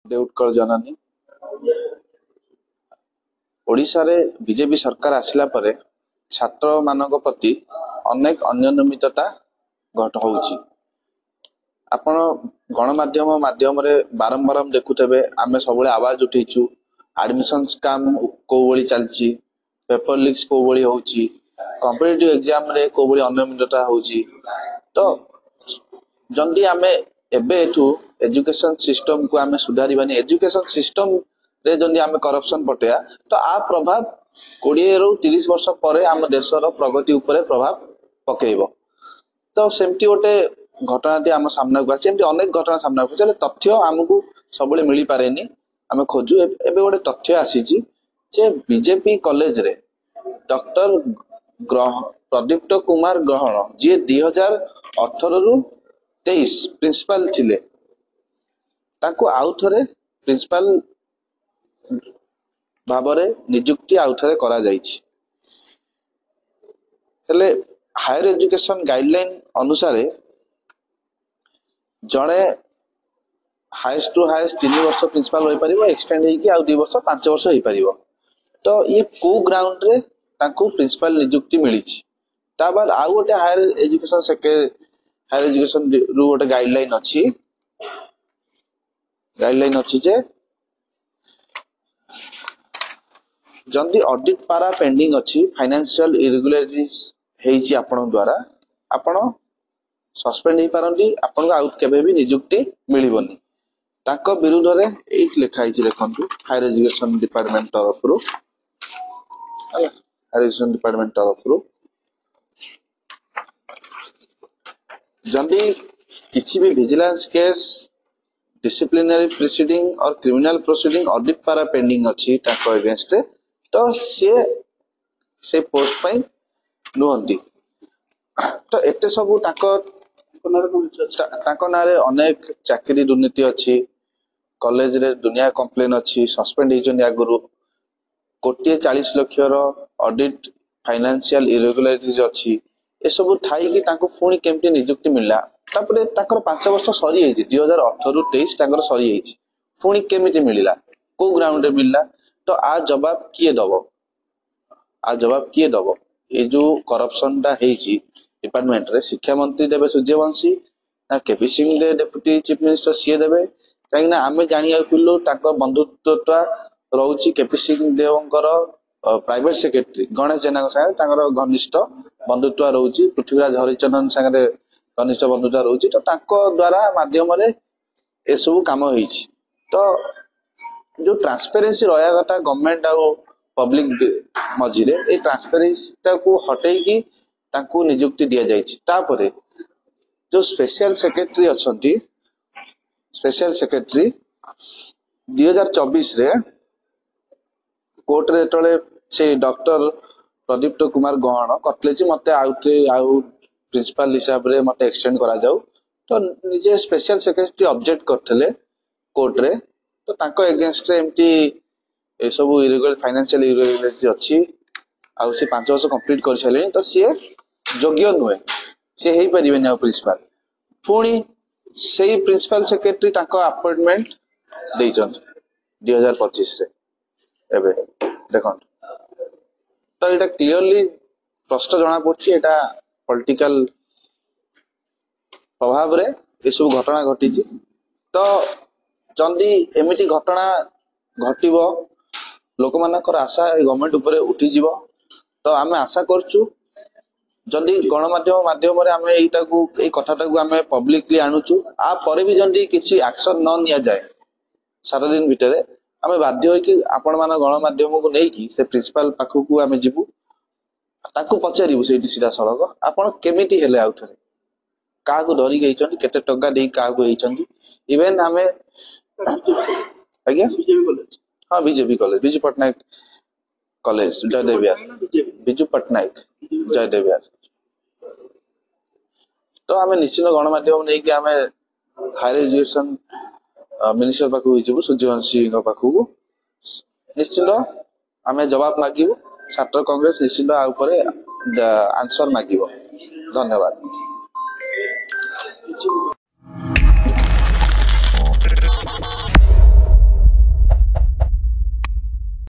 उत्कल जननी ओडिशा रे बीजेपी सरकार आसिला परे छात्र मानक प्रति अनेक अनियमितता घट होउची। आपण गणमाध्यम माध्यम रे बारंबार देखुथबे आमे सबले आवाज उठैछु एडमिशन स्कैम को बोली चलची, पेपर लीक्स को बोली होउची, कॉम्पिटिटिव एग्जाम रे को बोली अनियमितता होउची। तो जंदी आमे एबे एठू एजुकेशन सिस्टम को आमे सुधारिबानी, एजुकेशन सिस्टम रे जंदी आमे करप्शन पटेया तो आ प्रभाव 20 रु 30 वर्ष परे आम देशर प्रगति उपरे प्रभाव पकेइबो। तो सेमती गोटे घटनाटी आम सामना को आसी, अनेक घटना सामना को तथ्य आमको सबले मिली पारेनी, आम खोजु। एबे गोटे तथ्य आसीची जे बीजेपी कॉलेज रे डॉक्टर प्रदीप्त कुमार ग्रहण जी 2018 रु 23 प्रिंसिपल थिले, ताको आउ थरे प्रिंसिपल भाबरे नियुक्ति आउ थरे करा जाइछि। हेले हायर एजुकेशन गाइडलाइन अनुसार जड़े हाईएस्ट टू हाईएस्ट 3 वर्ष प्रिंसिपल होई परिबो, एक्सटेंड हेकी आउ 2 वर्ष 5 वर्ष होई परिबो। तो ये को ग्राउंड रे ताको प्रिंसिपल नियुक्ति मिलिछि। ता बाद आउ गोटे हायर एजुकेशन रु गोटे गाइडलाइन अछि जे जंदी ऑडिट पारा पेंडिंग अछि, फाइनेंशियल इरेगुलरिटीज हेइछि आपन द्वारा, आपन सस्पेंड हे पारंती, आपन आउट केबे भी नियुक्ति मिलिबोनी। ताको विरुद्ध रे एट लिखा हिछि, देखंतु हायर एजुकेशन डिपार्टमेंट तरफ रु, हायर एजुकेशन डिपार्टमेंट तरफ रु जंदी किछि भी विजिलेंस केस, डिसिप्लिनरी प्रोसीडिंग और क्रिमिनल प्रोसीडिंग ऑडिट पारा पेंडिंग अछि ताको अगेंस्ट रे, तो से पोस्ट पई नुहंती। तो एते सब ताको नारे अनेक चाकरी दुर्नीति अछि, कॉलेज रे दुनिया कंप्लेन अछि, सस्पेंड हिजन आगुरु 1,40,00,000 रो ऑडिट फाइनेंशियल इरेगुलरिटीज अछि। ए सब थाई कि ताको पुणी केमती नियुक्ति मिलला, तापरे ताकर 5 वर्ष सरी हेछि, 2018 रु 23 ताकर सरी हेछि, पुणी केमिति मिलिला, को ग्राउंड रे मिलला। तो आ जवाब किए दबो ए जो करप्शन ता हेछि डिपार्टमेंट रे? शिक्षा मंत्री देबे सूर्यवंशी ना केपी सिंह दे डेप्यूटी चीफ मिनिस्टर सीए देबे? काई ना आमे जानिया पिल्लो ताको बंधुत्वता रहउची केपी सिंह देवंकर प्राइवेट सेक्रेटरी गणेश जेना संगे ताकर घनिष्ठ बंधुत्व रहउची, पृथ्वीराज हरिचंदन संगे घनिष्ठ बंधुत्व रहउची। तो ताको द्वारा माध्यम रे ए सब काम होईछि। तो जो ट्रांसपेरेंसी रहया कथा गवर्नमेंट आ पब्लिक मझिरे, ए ट्रांसपेरेंसी को हटेई की ताको नियुक्ति दिया जाइछि। तापरे जो स्पेशल सेक्रेटरी अछंती, स्पेशल सेक्रेटरी 2024 रे कोर्ट रे तळे से डॉक्टर प्रदीप्त कुमार गहण कटले जी मते आउ प्रिंसिपल हिसाब रे मते एक्सटेंड करा जाऊ। तो निजे स्पेशल सेक्रेटरी ऑब्जेक्ट करथले कोर्ट रे, तो ताको अगेंस्ट रे एम्ति ए सब इरेगुलर फाइनेंशियल इरेगुलरिटी अछि, आ से 5 वर्ष कंप्लीट कर छले, तो से योग्य नुहे, से हेई परिबे न प्रिंसिपल। पुणी सेही प्रिंसिपल सेक्रेटरी ताको अपॉइंटमेंट दैछन 2025 रे। एबे देखन तो एटा क्लियरली प्रश्न जणा पड़छि, एटा पॉलिटिकल प्रभाव रे ए सब घटना घटिछि। तो जंदी एमिति घटना घटिबो, लोक मानकर आशा गवर्नमेंट उपरे उठी जीवो। तो आमे आशा करछु जंदी गणमाध्यम माध्यम रे आमे एटा को ए कथाटा को आमे पब्लिकली आनुछु, आ परे भी जंदी किछि एक्शन न निया जाय 7 दिन भितरे, आमे बाध्य होई कि आपण मान गणमाध्यम को नै कि से प्रिंसिपल पाखु को आमे जिबु, ताकू पचारिबु सेठी सीधा सड़क आपण केमिति हेले आउ थरे का को धरि गइछन, केते टका देई का को हेइछन। इवन आमे आज्ञा BJP college, Biju Patnaik college Jayadev Vihar, Biju Patnaik Jayadev Vihar. तो आमे निश्चित गणमाध्यम नै कि आमे हायर एजुकेशन मिनिस्टर पाखु जिबु, सूर्यवंशी पाखु निश्चित आमे जवाब मागिबु। छात्र कांग्रेस निश्चित आ ऊपर आंसर मागिबो। धन्यवाद।